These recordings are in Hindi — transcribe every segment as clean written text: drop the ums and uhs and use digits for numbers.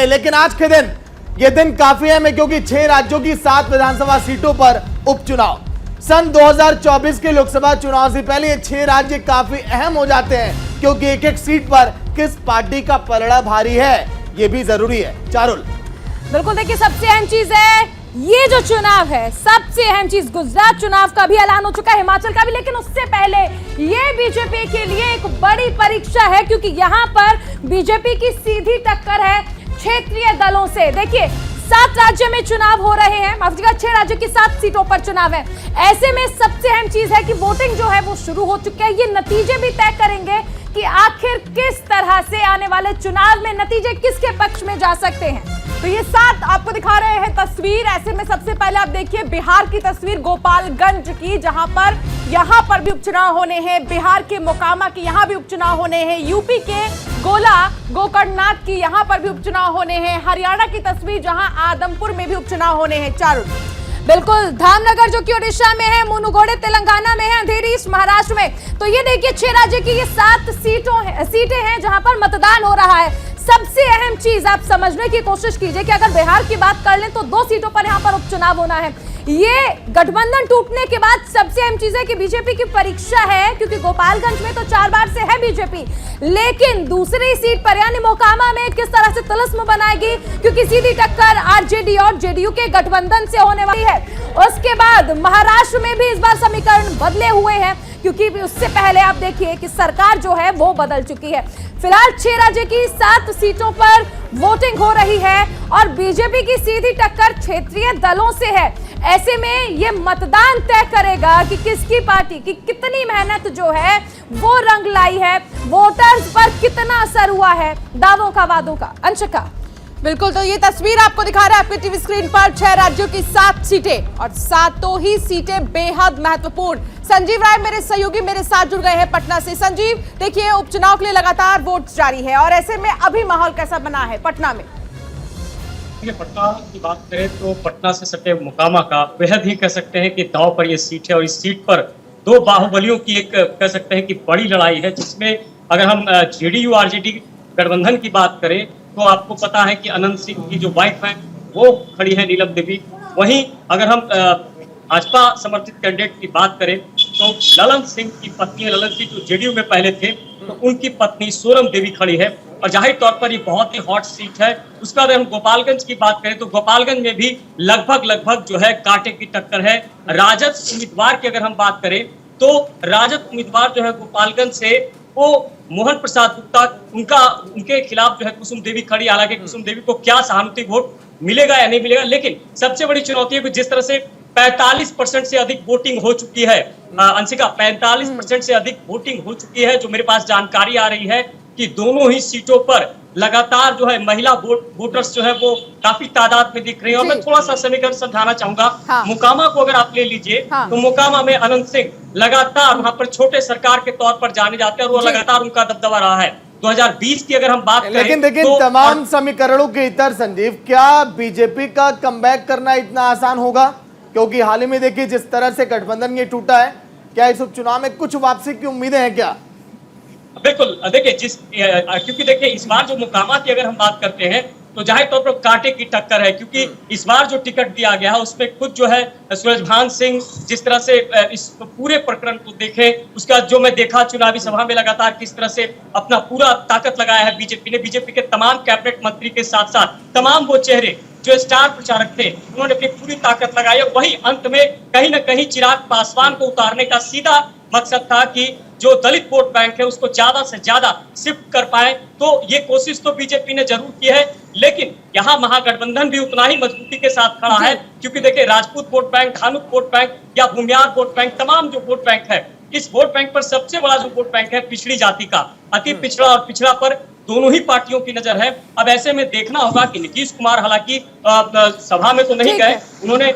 लेकिन आज के दिन ये दिन काफी अहम है क्योंकि 6 राज्यों की 7 विधानसभा सीटों पर उपचुनाव। सन 2024 के लोकसभा चुनाव से पहले ये 6 राज्य काफी अहम हो जाते हैं क्योंकि एक एक सीट पर किस पार्टी का पलड़ा भारी है ये भी जरूरी है। चारुल, बिल्कुल, देखिए सबसे अहम चीज है ये जो चुनाव है, सबसे अहम चीज गुजरात चुनाव का भी ऐलान हो चुका है, हिमाचल का भी, लेकिन उससे पहले ये बीजेपी के लिए एक बड़ी परीक्षा है क्योंकि यहाँ पर बीजेपी की सीधी टक्कर है क्षेत्रीय दलों से। देखिए 7 राज्यों में चुनाव हो रहे हैं, माफ कीजिएगा 6 राज्यों की 7 सीटों पर चुनाव है। ऐसे में सबसे अहम चीज है कि वोटिंग जो है वो शुरू हो चुकी है। ये नतीजे भी तय करेंगे कि आखिर किस तरह से आने वाले चुनाव में नतीजे किसके पक्ष में जा सकते हैं। तो ये 7 आपको दिखा रहे हैं तस्वीर। ऐसे में सबसे पहले आप देखिए बिहार की तस्वीर, गोपालगंज की, जहां पर यहां पर भी उपचुनाव होने हैं। बिहार के मोकामा की यहां भी उपचुनाव होने हैं। यूपी के गोला गोकर्णनाथ की यहां पर भी उपचुनाव होने हैं। हरियाणा की तस्वीर जहां आदमपुर में भी उपचुनाव होने हैं। चारुल, बिल्कुल, धामनगर जो कि ओडिशा में है, मुनुगोडे तेलंगाना में है, अंधेरी महाराष्ट्र में। तो ये देखिए 6 राज्य की ये 7 सीटें हैं जहां पर मतदान हो रहा है। सबसे अहम चीज आप समझने की कोशिश कीजिए कि अगर बिहार की बात कर लें तो 2 सीटों पर यहां पर उपचुनाव होना है। ये गठबंधन टूटने के बाद सबसे अहम चीज है कि बीजेपी की परीक्षा है क्योंकि गोपालगंज में तो 4 बार से है बीजेपी, लेकिन दूसरी सीट पर यानी मोकामा में किस तरह से तिलिस्म बनाएगी क्योंकि सीधी टक्कर आरजेडी और जेडीयू के गठबंधन से होने वाली है। उसके बाद महाराष्ट्र में भी इस बार समीकरण बदले हुए हैं क्योंकि उससे पहले आप देखिए कि सरकार जो है वो बदल चुकी है। फिलहाल 6 राज्य की 7 सीटों पर वोटिंग हो रही है और बीजेपी की सीधी टक्कर क्षेत्रीय दलों से है। ऐसे में ये मतदान तय करेगा कि किसकी पार्टी की कितनी मेहनत जो है वो रंग लाई है, वोटर्स पर कितना असर हुआ है दावों का वादों का। अंशिका, बिल्कुल, तो ये तस्वीर आपको दिखा रहा है आपके टीवी स्क्रीन पर 6 राज्यों की 7 सीटें और 7 ही सीटें बेहद महत्वपूर्ण। संजीव राय मेरे सहयोगी मेरे साथ जुड़ गए हैं पटना से। संजीव, देखिए उपचुनाव के लिए लगातार वोट जारी है और ऐसे में अभी माहौल कैसा बना है पटना में? पटना की बात करें तो पटना से सटे मोकामा का बेहद ही कह सकते हैं कि दांव पर यह सीट है और इस सीट पर 2 बाहुबलियों की एक कह सकते हैं कि बड़ी लड़ाई है, जिसमें अगर हम जेडीयू आरजेडी गठबंधन की बात करें तो आपको पता है कि अनंत सिंह की जो वाइफ है वो खड़ी है नीलम देवी। वहीं अगर हम भाजपा समर्थित कैंडिडेट की बात करें तो ललन सिंह की पत्नी, ललन सिंह जो जेडीयू में पहले थे, तो उनकी पत्नी सोनम देवी खड़ी है और जाहिर तौर पर ये बहुत ही हॉट सीट है। उसके बाद हम गोपालगंज की बात करें तो गोपालगंज में भी लगभग जो है कांटे की टक्कर है। राजद उम्मीदवार की अगर हम बात करें तो राजद उम्मीदवार जो है गोपालगंज से वो मोहन प्रसाद गुप्ता, उनके खिलाफ जो है कुसुम देवी खड़ी। हालांकि कुसुम देवी को क्या सहानुभूति वोट मिलेगा या नहीं मिलेगा, लेकिन सबसे बड़ी चुनौती है कि जिस तरह से 45% से अधिक वोटिंग हो चुकी है, अंशिका 45% से अधिक वोटिंग हो चुकी है, जो मेरे पास जानकारी आ रही है कि दोनों ही सीटों पर लगातार जो है महिला वोटर्स जो है वो काफी तादाद में दिख रही है। और मैं थोड़ा सा समीकरण समझाना चाहूंगा। मोकामा को अगर आप ले लीजिए तो मोकामा में अनंत सिंह लगातार वहां पर छोटे सरकार के तौर पर जाने जाते हैं और वो लगातार उनका दबदबा रहा है। 2020 की अगर हम बात करें लेकिन देखिए तो तमाम समीकरणों के इतर संजीव, क्या बीजेपी का कमबैक करना इतना आसान होगा? क्योंकि हाल ही में देखिए जिस तरह से गठबंधन ये टूटा है, क्या इस उपचुनाव में कुछ वापसी की उम्मीदें हैं क्या? बिल्कुल, देखिए क्योंकि देखिए इस बार जो मोकामा की अगर हम बात करते हैं तो जाहिर तौर पर कांटे की टक्कर है क्योंकि इस बार जो टिकट दिया गया है उसमें खुद जो है सूरजभान सिंह जिस तरह से इस पूरे प्रकरण को देखे, उसका जो मैं देखा चुनावी सभा में लगातार किस तरह से अपना पूरा ताकत लगाया है बीजेपी ने। बीजेपी के तमाम कैबिनेट मंत्री के साथ साथ तमाम वो चेहरे जो स्टार प्रचारक थे उन्होंने अपनी पूरी ताकत लगाई। वही अंत में कहीं ना कहीं चिराग पासवान को उतारने का सीधा मकसद था कि जो दलित वोट बैंक है उसको ज्यादा से ज्यादा शिफ्ट कर पाए। तो ये कोशिश तो बीजेपी ने जरूर की है, लेकिन यहाँ महागठबंधन भी उतना ही मजबूती के साथ खड़ा है क्योंकि देखिए Rajput vote bank, Dhanuk vote bank या भूमियार वोट बैंक, तमाम जो वोट बैंक है, इस वोट बैंक पर सबसे बड़ा जो वोट बैंक है पिछड़ी जाति का, अति पिछड़ा और पिछड़ा पर दोनों ही पार्टियों की नजर है। अब ऐसे में देखना होगा कि नीतीश कुमार हालांकि सभा में तो नहीं गए, उन्होंने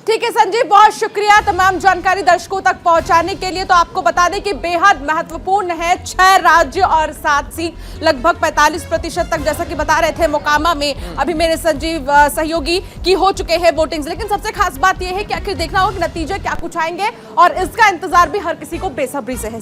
ठीक है संजीव, बहुत शुक्रिया तमाम जानकारी दर्शकों तक पहुंचाने के लिए। तो आपको बता दें कि बेहद महत्वपूर्ण है 6 राज्य और 7 सीट, लगभग 45% तक जैसा कि बता रहे थे मोकामा में अभी मेरे संजीव सहयोगी की हो चुके हैं वोटिंग्स। लेकिन सबसे खास बात यह है कि आखिर देखना होगा कि नतीजे क्या कुछ आएंगे और इसका इंतजार भी हर किसी को बेसब्री से है।